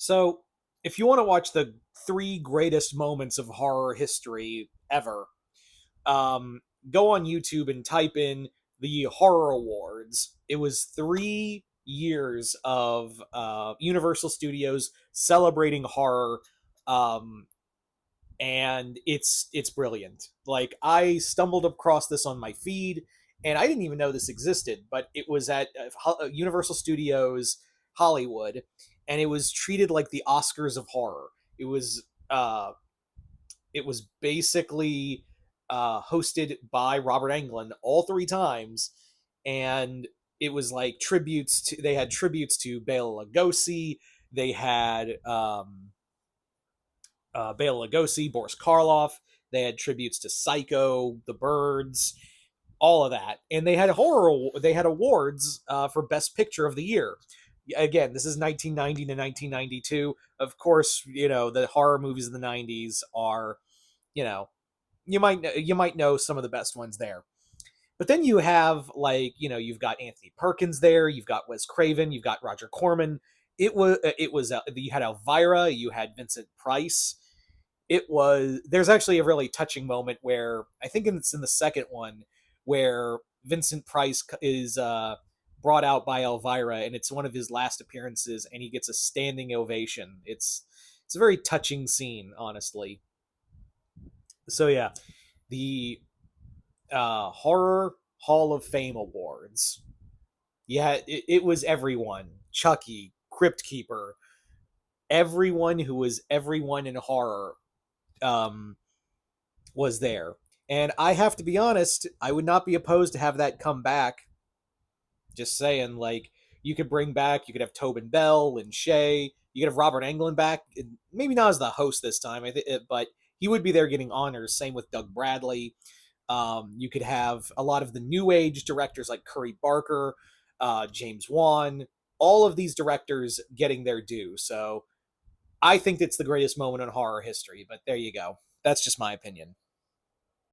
So, if you want to watch the three greatest moments of horror history ever, um, go on YouTube and type in the Horror Awards. It was 3 years of Universal Studios celebrating horror, um, and it's brilliant. Like, I stumbled across this on my feed, and I didn't even know this existed, but it was at Universal Studios Hollywood, and it was treated like the Oscars of horror. It was uh, it was basically hosted by Robert Englund all three times, and it was like tributes to. They had tributes to Bela Lugosi. They had Bela Lugosi, Boris Karloff. They had tributes to Psycho, The Birds, all of that, and they had horror. They had awards for Best Picture of the Year. Again, this is 1990 to 1992. Of course, the horror movies of the 90s are, you know, you might know some of the best ones there. But then you have, like, you've got Anthony Perkins there, you've got Wes Craven, you've got Roger Corman. It was you had Elvira, you had Vincent Price. There's actually a really touching moment where I think it's in the second one where Vincent Price is brought out by Elvira, and it's one of his last appearances, and he gets a standing ovation. It's a very touching scene, honestly. So yeah, the Horror Hall of Fame Awards. Yeah, it was everyone. Chucky, Crypt Keeper, everyone who was everyone in horror um, was there. And I have to be honest, I would not be opposed to have that come back. Just saying, like, you could have Tobin Bell and Shay, you could have Robert Englund back, maybe not as the host this time, but he would be there getting honors. Same with Doug Bradley. You could have a lot of the new age directors like Curry Barker, James Wan, all of these directors getting their due. So I think it's the greatest moment in horror history, but there you go. That's just my opinion.